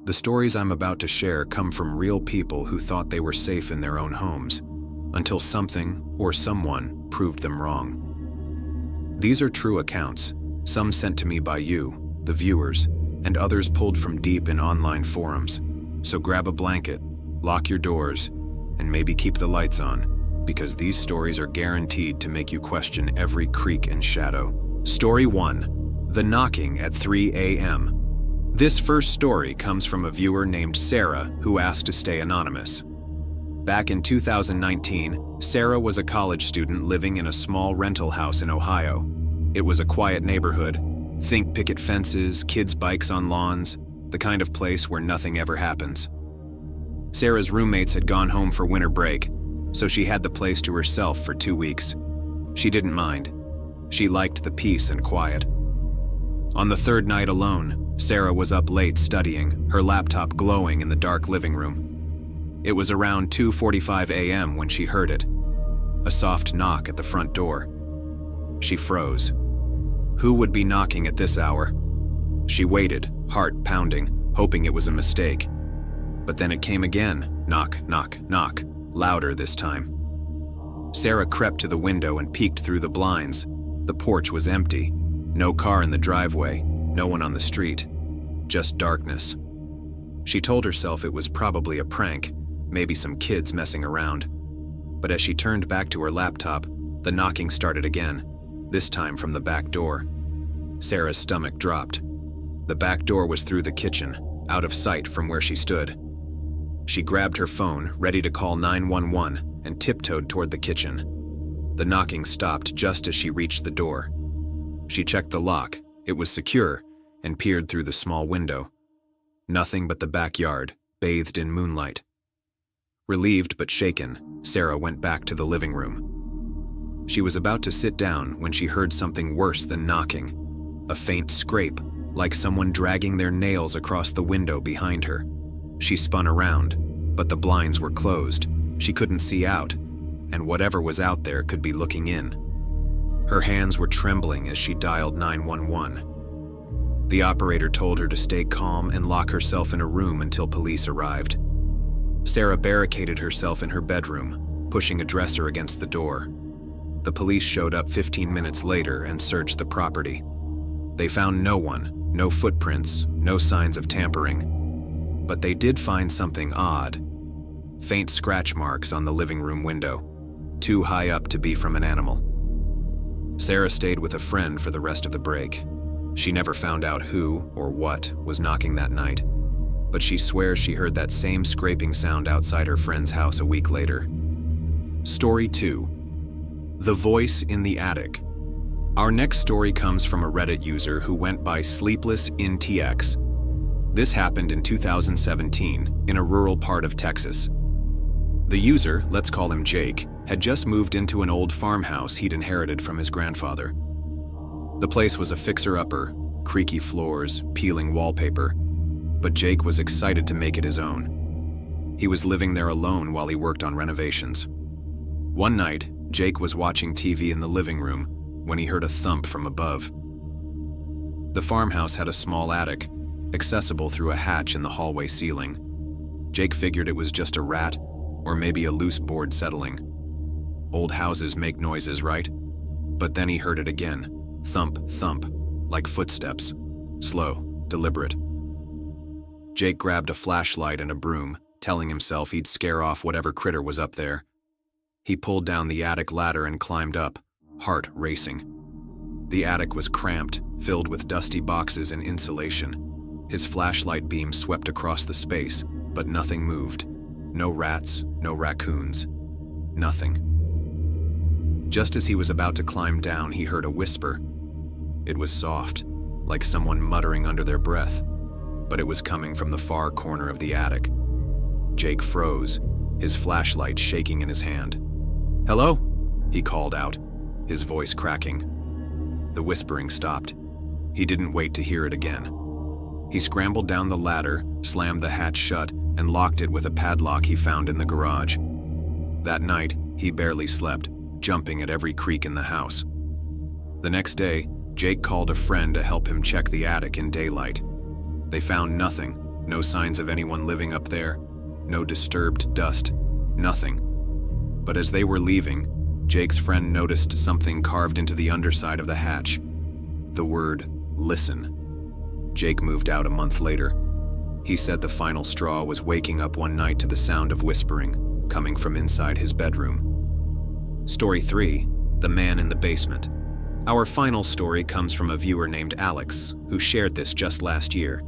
The stories I'm about to share come from real people who thought they were safe in their own homes, until something or someone proved them wrong. These are true accounts, some sent to me by you, the viewers, and others pulled from deep in online forums. So grab a blanket, lock your doors, and maybe keep the lights on, because these stories are guaranteed to make you question every creak and shadow. Story 1. The Knocking at 3 a.m. This first story comes from a viewer named Sarah who asked to stay anonymous. Back in 2019, Sarah was a college student living in a small rental house in Ohio. It was a quiet neighborhood. Think picket fences, kids' bikes on lawns, the kind of place where nothing ever happens. Sarah's roommates had gone home for winter break, so she had the place to herself for 2 weeks. She didn't mind. She liked the peace and quiet. On the third night alone, Sarah was up late studying, her laptop glowing in the dark living room. It was around 2:45 a.m. when she heard it. A soft knock at the front door. She froze. Who would be knocking at this hour? She waited, heart pounding, hoping it was a mistake. But then it came again. Knock, knock, knock. Louder this time. Sarah crept to the window and peeked through the blinds. The porch was empty. No car in the driveway, no one on the street. Just darkness. She told herself it was probably a prank, maybe some kids messing around. But as she turned back to her laptop, the knocking started again, this time from the back door. Sarah's stomach dropped. The back door was through the kitchen, out of sight from where she stood. She grabbed her phone, ready to call 911, and tiptoed toward the kitchen. The knocking stopped just as she reached the door. She checked the lock, it was secure, and peered through the small window. Nothing but the backyard, bathed in moonlight. Relieved but shaken, Sarah went back to the living room. She was about to sit down when she heard something worse than knocking. A faint scrape, like someone dragging their nails across the window behind her. She spun around, but the blinds were closed. She couldn't see out, and whatever was out there could be looking in. Her hands were trembling as she dialed 911. The operator told her to stay calm and lock herself in a room until police arrived. Sarah barricaded herself in her bedroom, pushing a dresser against the door. The police showed up 15 minutes later and searched the property. They found no one, no footprints, no signs of tampering. But they did find something odd. Faint scratch marks on the living room window, too high up to be from an animal. Sarah stayed with a friend for the rest of the break. She never found out who or what was knocking that night, but she swears she heard that same scraping sound outside her friend's house a week later. Story 2. The Voice in the Attic. Our next story comes from a Reddit user who went by Sleepless in TX. This happened in 2017 in a rural part of Texas. The user, let's call him Jake, had just moved into an old farmhouse he'd inherited from his grandfather. The place was a fixer-upper, creaky floors, peeling wallpaper, but Jake was excited to make it his own. He was living there alone while he worked on renovations. One night, Jake was watching TV in the living room when he heard a thump from above. The farmhouse had a small attic, accessible through a hatch in the hallway ceiling. Jake figured it was just a rat, or maybe a loose board settling. Old houses make noises, right? But then he heard it again. Thump, thump, like footsteps. Slow, deliberate. Jake grabbed a flashlight and a broom, telling himself he'd scare off whatever critter was up there. He pulled down the attic ladder and climbed up, heart racing. The attic was cramped, filled with dusty boxes and insulation. His flashlight beam swept across the space, but nothing moved. No rats, no raccoons, nothing. Just as he was about to climb down, he heard a whisper. It was soft, like someone muttering under their breath, but it was coming from the far corner of the attic. Jake froze, his flashlight shaking in his hand. "Hello?" he called out, his voice cracking. The whispering stopped. He didn't wait to hear it again. He scrambled down the ladder, slammed the hatch shut, and locked it with a padlock he found in the garage. That night, he barely slept, jumping at every creak in the house. The next day, Jake called a friend to help him check the attic in daylight. They found nothing, No signs of anyone living up there, no disturbed dust, nothing. But as they were leaving, Jake's friend noticed something carved into the underside of the hatch. The word, "Listen." Jake moved out a month later. He said the final straw was waking up one night to the sound of whispering, coming from inside his bedroom. Story 3, The Man in the Basement. Our final story comes from a viewer named Alex, who shared this just last year.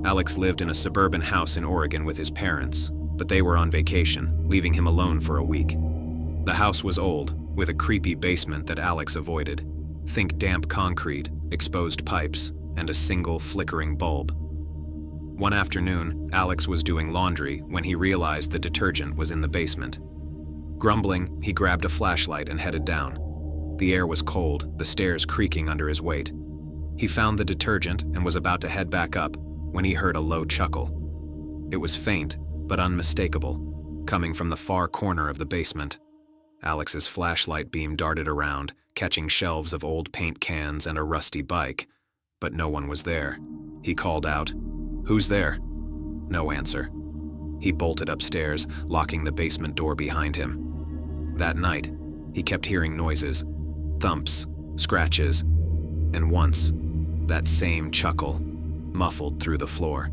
Alex lived in a suburban house in Oregon with his parents, but they were on vacation, leaving him alone for a week. The house was old, with a creepy basement that Alex avoided. Think damp concrete, exposed pipes, and a single flickering bulb. One afternoon, Alex was doing laundry when he realized the detergent was in the basement. Grumbling, he grabbed a flashlight and headed down. The air was cold, the stairs creaking under his weight. He found the detergent and was about to head back up when he heard a low chuckle. It was faint, but unmistakable, coming from the far corner of the basement. Alex's flashlight beam darted around, catching shelves of old paint cans and a rusty bike, but no one was there. He called out, "Who's there?" No answer. He bolted upstairs, locking the basement door behind him. That night, he kept hearing noises, thumps, scratches, and once, that same chuckle, muffled through the floor.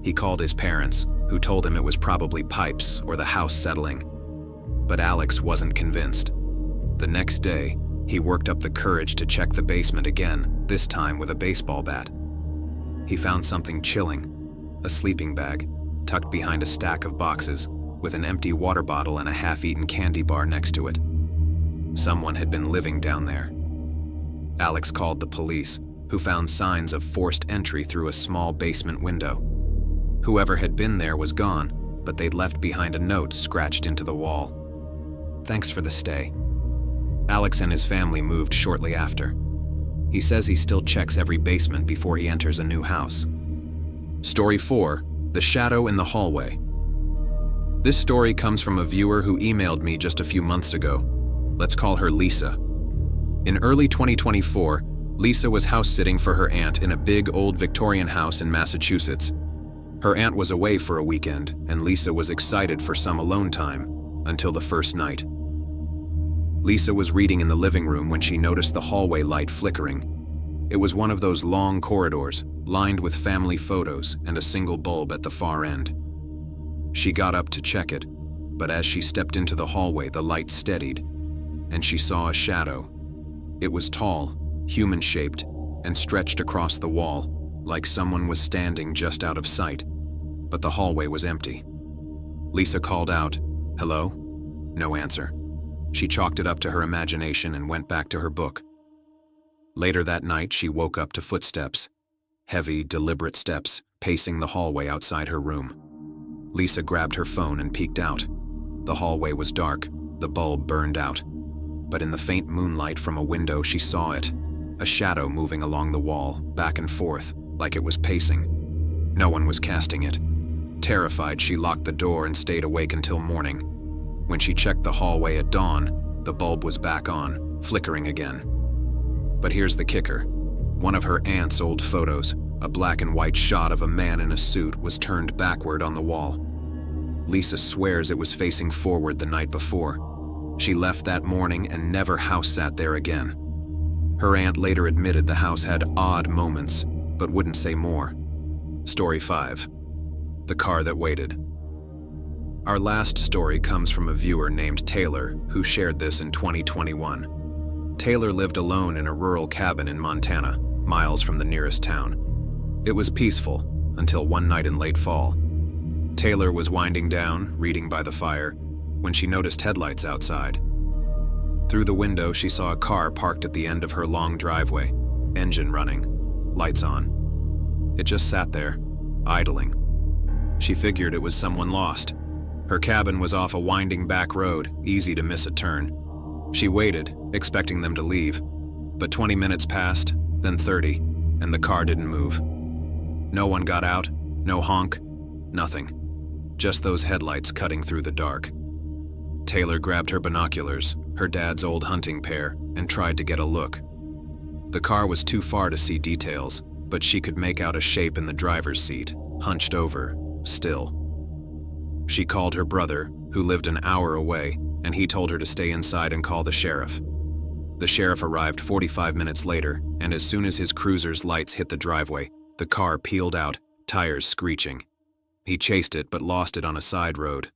He called his parents, who told him it was probably pipes or the house settling. But Alex wasn't convinced. The next day, he worked up the courage to check the basement again, this time with a baseball bat. He found something chilling, a sleeping bag, tucked behind a stack of boxes, with an empty water bottle and a half-eaten candy bar next to it. Someone had been living down there. Alex called the police, who found signs of forced entry through a small basement window. Whoever had been there was gone, but they'd left behind a note scratched into the wall. "Thanks for the stay." Alex and his family moved shortly after. He says he still checks every basement before he enters a new house. Story 4, The Shadow in the Hallway. This story comes from a viewer who emailed me just a few months ago. Let's call her Lisa. In early 2024, Lisa was house-sitting for her aunt in a big old Victorian house in Massachusetts. Her aunt was away for a weekend, and Lisa was excited for some alone time, until the first night. Lisa was reading in the living room when she noticed the hallway light flickering. It was one of those long corridors, lined with family photos and a single bulb at the far end. She got up to check it, but as she stepped into the hallway, the light steadied, and she saw a shadow. It was tall, human-shaped, and stretched across the wall, like someone was standing just out of sight, but the hallway was empty. Lisa called out, "Hello?" No answer. She chalked it up to her imagination and went back to her book. Later that night, she woke up to footsteps, heavy, deliberate steps, pacing the hallway outside her room. Lisa grabbed her phone and peeked out. The hallway was dark, the bulb burned out. But in the faint moonlight from a window, she saw it, a shadow moving along the wall, back and forth, like it was pacing. No one was casting it. Terrified, she locked the door and stayed awake until morning. When she checked the hallway at dawn, the bulb was back on, flickering again. But here's the kicker. One of her aunt's old photos, a black and white shot of a man in a suit, was turned backward on the wall. Lisa swears it was facing forward the night before. She left that morning and never house-sat there again. Her aunt later admitted the house had odd moments, but wouldn't say more. Story 5, The Car That Waited. Our last story comes from a viewer named Taylor, who shared this in 2021. Taylor lived alone in a rural cabin in Montana, miles from the nearest town. It was peaceful, until one night in late fall. Taylor was winding down, reading by the fire, when she noticed headlights outside. Through the window, she saw a car parked at the end of her long driveway, engine running, lights on. It just sat there, idling. She figured it was someone lost. Her cabin was off a winding back road, easy to miss a turn. She waited, expecting them to leave. But 20 minutes passed, then 30, and the car didn't move. No one got out, no honk, nothing. Just those headlights cutting through the dark. Taylor grabbed her binoculars, her dad's old hunting pair, and tried to get a look. The car was too far to see details, but she could make out a shape in the driver's seat, hunched over, still. She called her brother, who lived an hour away, and he told her to stay inside and call the sheriff. The sheriff arrived 45 minutes later, and as soon as his cruiser's lights hit the driveway, the car peeled out, tires screeching. He chased it but lost it on a side road.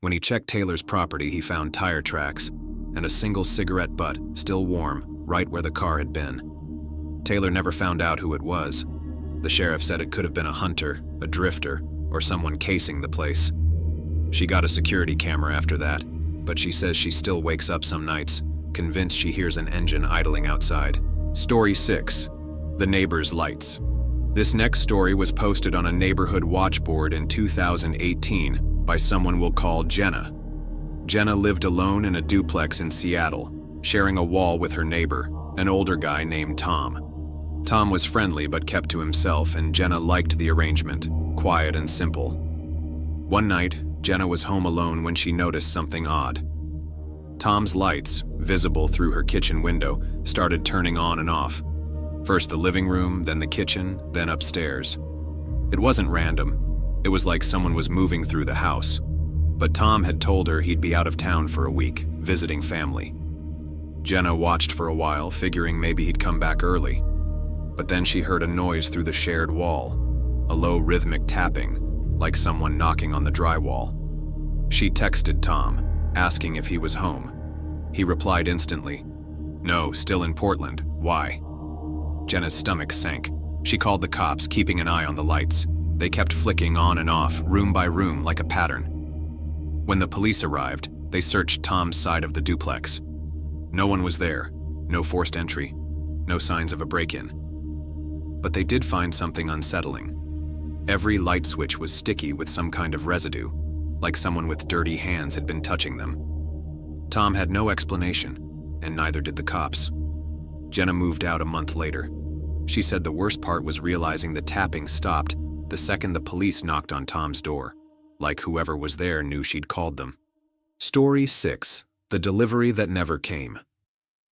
When he checked Taylor's property, he found tire tracks and a single cigarette butt, still warm, right where the car had been. Taylor never found out who it was. The sheriff said it could have been a hunter, a drifter, or someone casing the place. She got a security camera after that, but she says she still wakes up some nights, convinced she hears an engine idling outside. Story 6. The Neighbor's Lights. This next story was posted on a neighborhood watch board in 2018 by someone we'll call Jenna. Jenna lived alone in a duplex in Seattle, sharing a wall with her neighbor, an older guy named Tom. Tom was friendly but kept to himself, and Jenna liked the arrangement, quiet and simple. One night, Jenna was home alone when she noticed something odd. Tom's lights, visible through her kitchen window, started turning on and off. First the living room, then the kitchen, then upstairs. It wasn't random. It was like someone was moving through the house. But Tom had told her he'd be out of town for a week, visiting family. Jenna watched for a while, figuring maybe he'd come back early. But then she heard a noise through the shared wall, a low rhythmic tapping, like someone knocking on the drywall. She texted Tom, asking if he was home. He replied instantly, "No, still in Portland. Why?" Jenna's stomach sank. She called the cops, keeping an eye on the lights. They kept flicking on and off, room by room, like a pattern. When the police arrived, they searched Tom's side of the duplex. No one was there, no forced entry, no signs of a break-in. But they did find something unsettling. Every light switch was sticky with some kind of residue, like someone with dirty hands had been touching them. Tom had no explanation, and neither did the cops. Jenna moved out a month later. She said the worst part was realizing the tapping stopped the second the police knocked on Tom's door, like whoever was there knew she'd called them. Story 6. The Delivery That Never Came.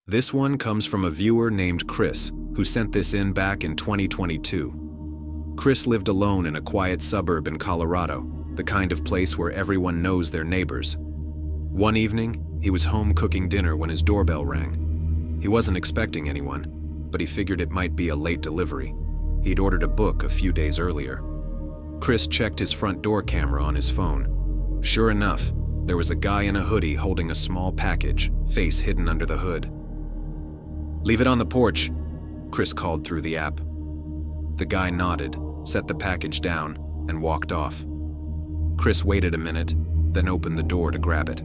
This one comes from a viewer named Chris, who sent this in back in 2022. Chris lived alone in a quiet suburb in Colorado, the kind of place where everyone knows their neighbors. One evening, he was home cooking dinner when his doorbell rang. He wasn't expecting anyone, but he figured it might be a late delivery. He'd ordered a book a few days earlier. Chris checked his front door camera on his phone. Sure enough, there was a guy in a hoodie holding a small package, face hidden under the hood. "Leave it on the porch," Chris called through the app. The guy nodded, set the package down, and walked off. Chris waited a minute, then opened the door to grab it.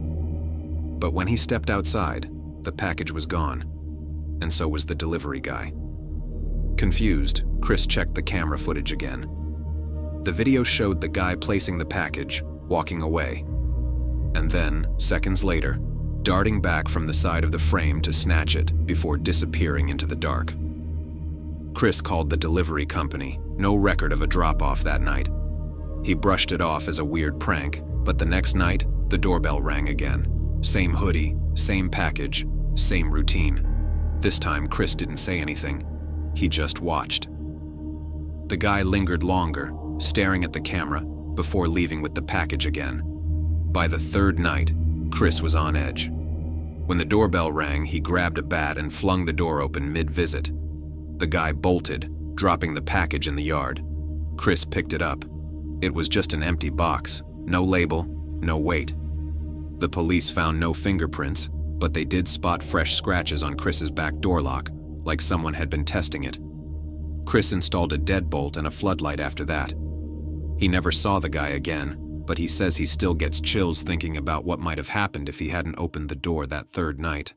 But when he stepped outside, the package was gone, and so was the delivery guy. Confused, Chris checked the camera footage again. The video showed the guy placing the package, walking away, and then, seconds later, darting back from the side of the frame to snatch it before disappearing into the dark. Chris called the delivery company, no record of a drop-off that night. He brushed it off as a weird prank, but the next night, the doorbell rang again. Same hoodie, same package, same routine. This time, Chris didn't say anything. He just watched. The guy lingered longer, staring at the camera, before leaving with the package again. By the third night, Chris was on edge. When the doorbell rang, he grabbed a bat and flung the door open mid-visit. The guy bolted, dropping the package in the yard. Chris picked it up. It was just an empty box, no label, no weight. The police found no fingerprints, but they did spot fresh scratches on Chris's back door lock, like someone had been testing it. Chris installed a deadbolt and a floodlight after that. He never saw the guy again, but he says he still gets chills thinking about what might have happened if he hadn't opened the door that third night.